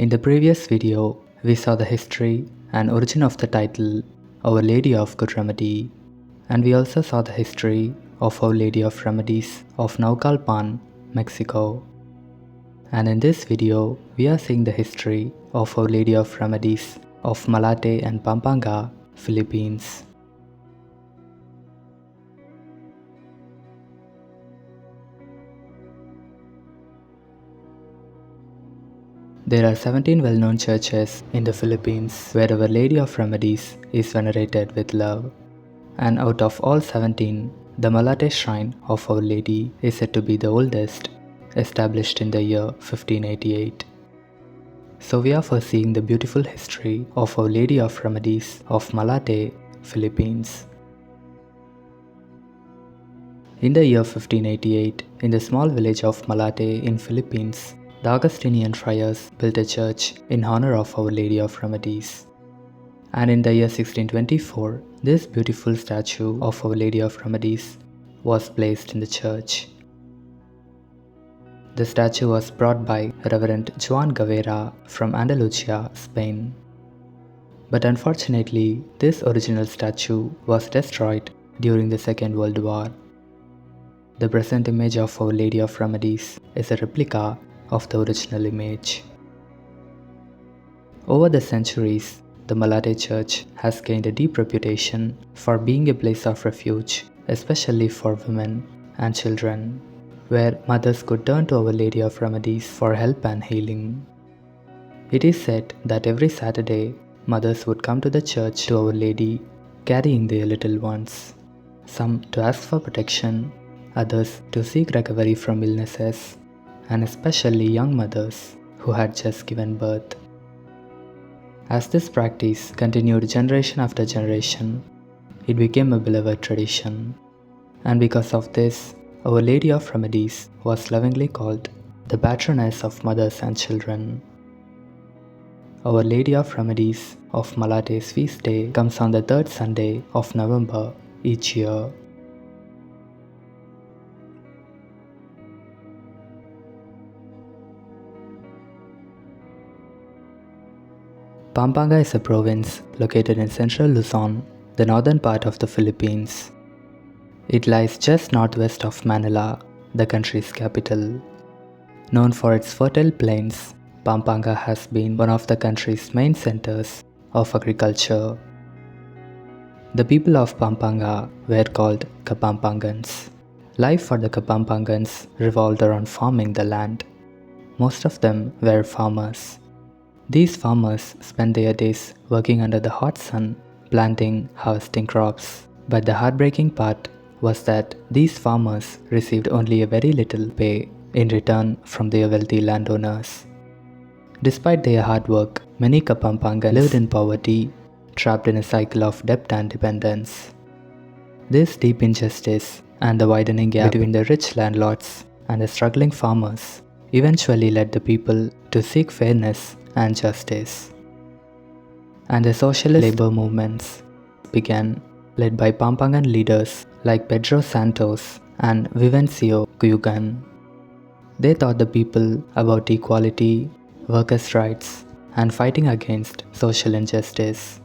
In the previous video, we saw the history and origin of the title Our Lady of Good Remedy, and we also saw the history of Our Lady of Remedies of Naucalpan, Mexico. And in this video, we are seeing the history of Our Lady of Remedies of Malate and Pampanga, Philippines. There are 17 well-known churches in the Philippines where Our Lady of Remedies is venerated with love. And out of all 17, the Malate Shrine of Our Lady is said to be the oldest, established in the year 1588. So we are first seeing the beautiful history of Our Lady of Remedies of Malate, Philippines. In the year 1588, in the small village of Malate in Philippines, the Augustinian friars built a church in honor of Our Lady of Remedies. And in the year 1624, this beautiful statue of Our Lady of Remedies was placed in the church. The statue was brought by Reverend Juan Guevara from Andalusia, Spain. But unfortunately, this original statue was destroyed during the Second World War. The present image of Our Lady of Remedies is a replica of the original image. Over the centuries, the Malate Church has gained a deep reputation for being a place of refuge, especially for women and children, where mothers could turn to Our Lady of Remedies for help and healing. It is said that every Saturday, mothers would come to the church to Our Lady carrying their little ones, some to ask for protection, others to seek recovery from illnesses, and especially young mothers who had just given birth. As this practice continued generation after generation, it became a beloved tradition, and because of this, Our Lady of Remedies was lovingly called the patroness of mothers and children. Our Lady of Remedies of Malate's feast day comes on the third Sunday of November each year. Pampanga is a province located in central Luzon, the northern part of the Philippines. It lies just northwest of Manila, the country's capital. Known for its fertile plains, Pampanga has been one of the country's main centers of agriculture. The people of Pampanga were called Kapampangans. Life for the Kapampangans revolved around farming the land. Most of them were farmers. These farmers spent their days working under the hot sun, planting, harvesting crops. But the heartbreaking part was that these farmers received only a very little pay in return from their wealthy landowners. Despite their hard work, many Kapampangans lived in poverty, trapped in a cycle of debt and dependence. This deep injustice and the widening gap between the rich landlords and the struggling farmers eventually led the people to seek fairness and justice. And the socialist labor movements began, led by Pampangan leaders like Pedro Santos and Vivencio Cuyugan. They taught the people about equality, workers' rights, and fighting against social injustice.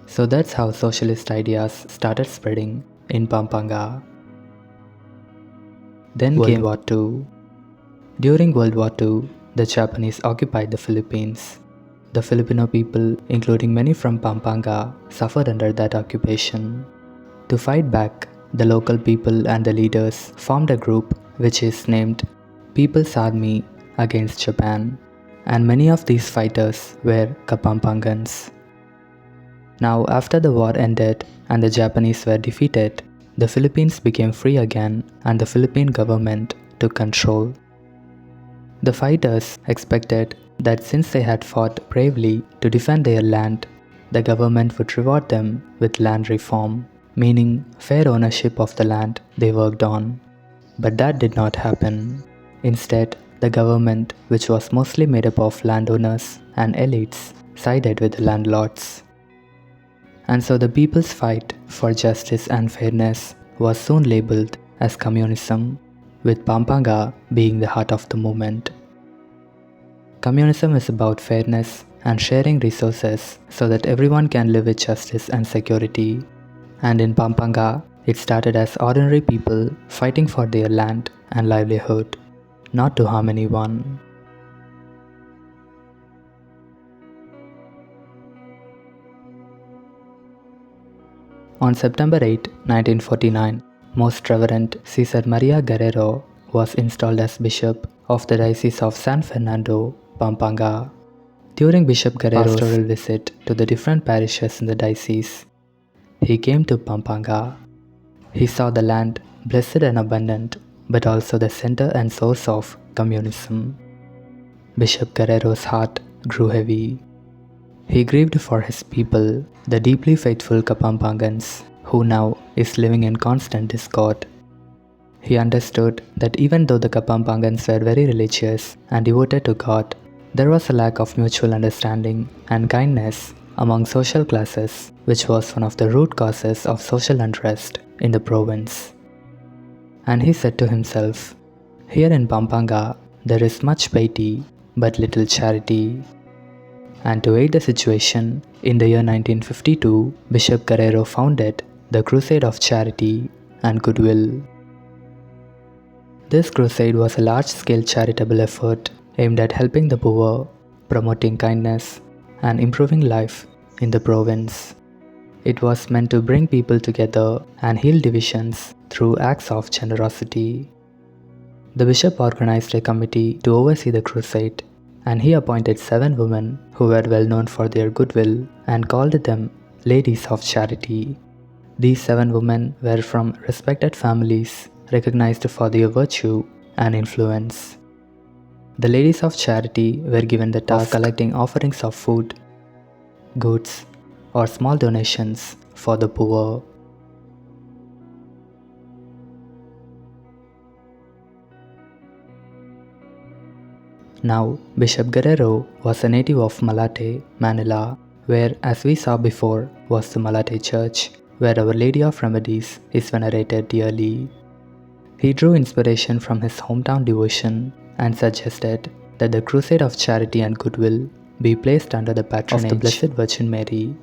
So that's how socialist ideas started spreading in Pampanga. Then came World War II. During World War II, the Japanese occupied the Philippines. The Filipino people, including many from Pampanga, suffered under that occupation. To fight back, the local people and the leaders formed a group which is named People's Army Against Japan, and many of these fighters were Kapampangans. Now, after the war ended and the Japanese were defeated, the Philippines became free again and the Philippine government took control. The fighters expected that since they had fought bravely to defend their land, the government would reward them with land reform, meaning fair ownership of the land they worked on. But that did not happen. Instead, the government, which was mostly made up of landowners and elites, sided with the landlords. And so the people's fight for justice and fairness was soon labeled as communism, with Pampanga being the heart of the movement. Communism is about fairness and sharing resources so that everyone can live with justice and security. And in Pampanga, it started as ordinary people fighting for their land and livelihood, not to harm anyone. On September 8, 1949, Most Reverend Cesar Maria Guerrero was installed as Bishop of the Diocese of San Fernando, Pampanga. During Bishop Guerrero's pastoral visit to the different parishes in the diocese, he came to Pampanga. He saw the land blessed and abundant, but also the center and source of communism. Bishop Guerrero's heart grew heavy. He grieved for his people, the deeply faithful Kapampangans, who now is living in constant discord. He understood that even though the Kapampangans were very religious and devoted to God, there was a lack of mutual understanding and kindness among social classes, which was one of the root causes of social unrest in the province. And he said to himself, "Here in Pampanga, there is much piety, but little charity." And to aid the situation, in the year 1952, Bishop Guerrero founded the Crusade of Charity and Goodwill. This crusade was a large-scale charitable effort aimed at helping the poor, promoting kindness, and improving life in the province. It was meant to bring people together and heal divisions through acts of generosity. The bishop organized a committee to oversee the crusade, and he appointed 7 women who were well known for their goodwill and called them Ladies of Charity. These 7 women were from respected families recognized for their virtue and influence. The Ladies of Charity were given the task of collecting offerings of food, goods, or small donations for the poor. Now, Bishop Guerrero was a native of Malate, Manila, where, as we saw before, was the Malate Church, where Our Lady of Remedies is venerated dearly. He drew inspiration from his hometown devotion and suggested that the Crusade of Charity and Goodwill be placed under the patronage of the Blessed Virgin Mary,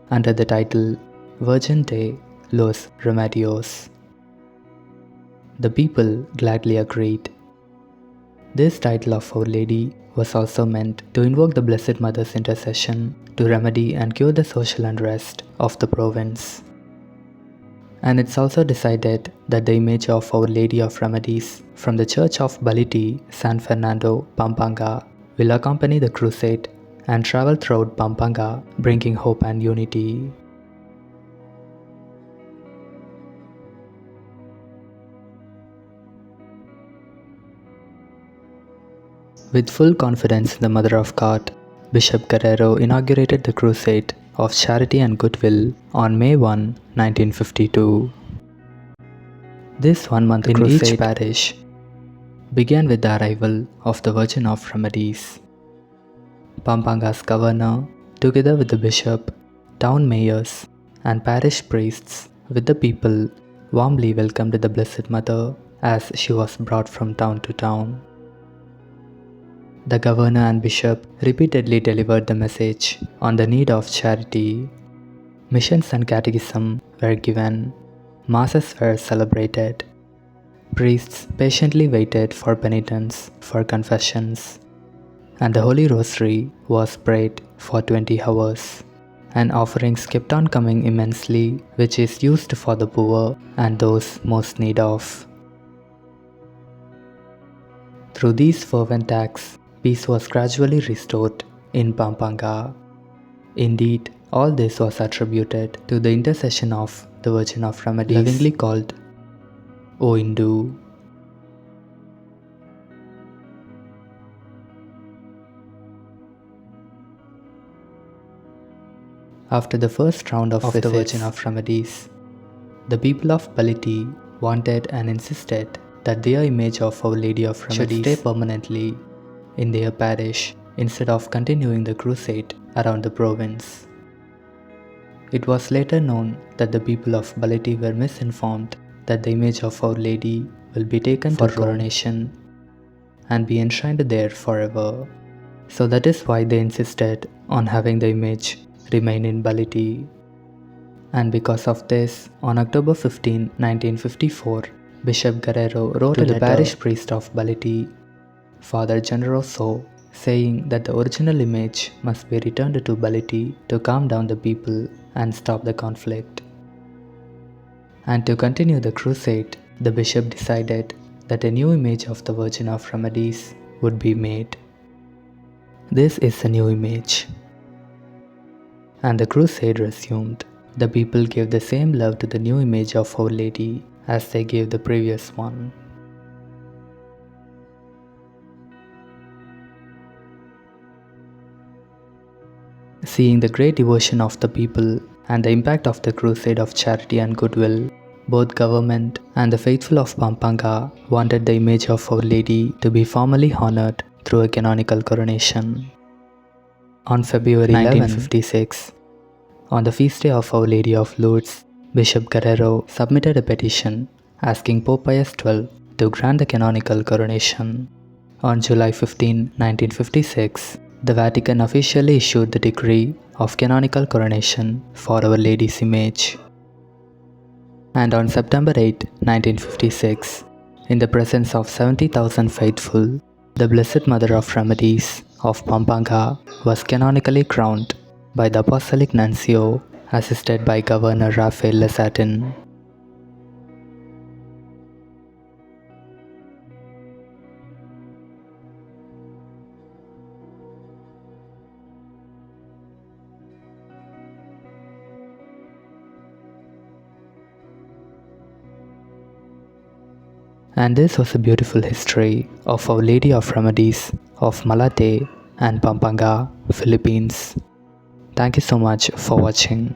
under the title Virgen de los Remedios. The people gladly agreed. This title of Our Lady was also meant to invoke the Blessed Mother's intercession to remedy and cure the social unrest of the province. And it's also decided that the image of Our Lady of Remedies from the Church of Baliti, San Fernando, Pampanga will accompany the crusade and travel throughout Pampanga, bringing hope and unity. With full confidence in the Mother of God, Bishop Guerrero inaugurated the Crusade of Charity and Goodwill on May 1, 1952. This one-month crusade in each parish began with the arrival of the Virgin of Remedies. Pampanga's governor, together with the bishop, town mayors, and parish priests, with the people, warmly welcomed the Blessed Mother as she was brought from town to town. The governor and bishop repeatedly delivered the message on the need of charity. Missions and catechism were given. Masses were celebrated. Priests patiently waited for penitents, for confessions, and the Holy Rosary was prayed for 20 hours. And offerings kept on coming immensely, which is used for the poor and those most need of. Through these fervent acts, peace was gradually restored in Pampanga. Indeed, all this was attributed to the intercession of the Virgin of Remedies, lovingly called O Indu. After the first round of the Virgin of Remedies, the people of Baliti wanted and insisted that their image of Our Lady of Remedies should stay permanently in their parish instead of continuing the crusade around the province. It was later known that the people of Baliti were misinformed that the image of Our Lady will be taken for coronation and be enshrined there forever. So that is why they insisted on having the image remain in Balete. And because of this, on October 15, 1954, Bishop Guerrero wrote to the parish priest of Balete, Father Generoso, saying that the original image must be returned to Balete to calm down the people and stop the conflict. And to continue the crusade, the bishop decided that a new image of the Virgin of Remedies would be made. This is the new image. And the crusade resumed. The people gave the same love to the new image of Our Lady as they gave the previous one. Seeing the great devotion of the people and the impact of the crusade of charity and goodwill, both government and the faithful of Pampanga wanted the image of Our Lady to be formally honored through a canonical coronation. On February 11, 1956, on the feast day of Our Lady of Lourdes, Bishop Guerrero submitted a petition asking Pope Pius XII to grant the canonical coronation. On July 15, 1956, the Vatican officially issued the decree of canonical coronation for Our Lady's image. And on September 8, 1956, in the presence of 70,000 faithful, the Blessed Mother of Remedies of Pampanga was canonically crowned by the Apostolic Nuncio, assisted by Governor Rafael Lasatin. And this was a beautiful history of Our Lady of Remedies of Malate and Pampanga, Philippines. Thank you so much for watching.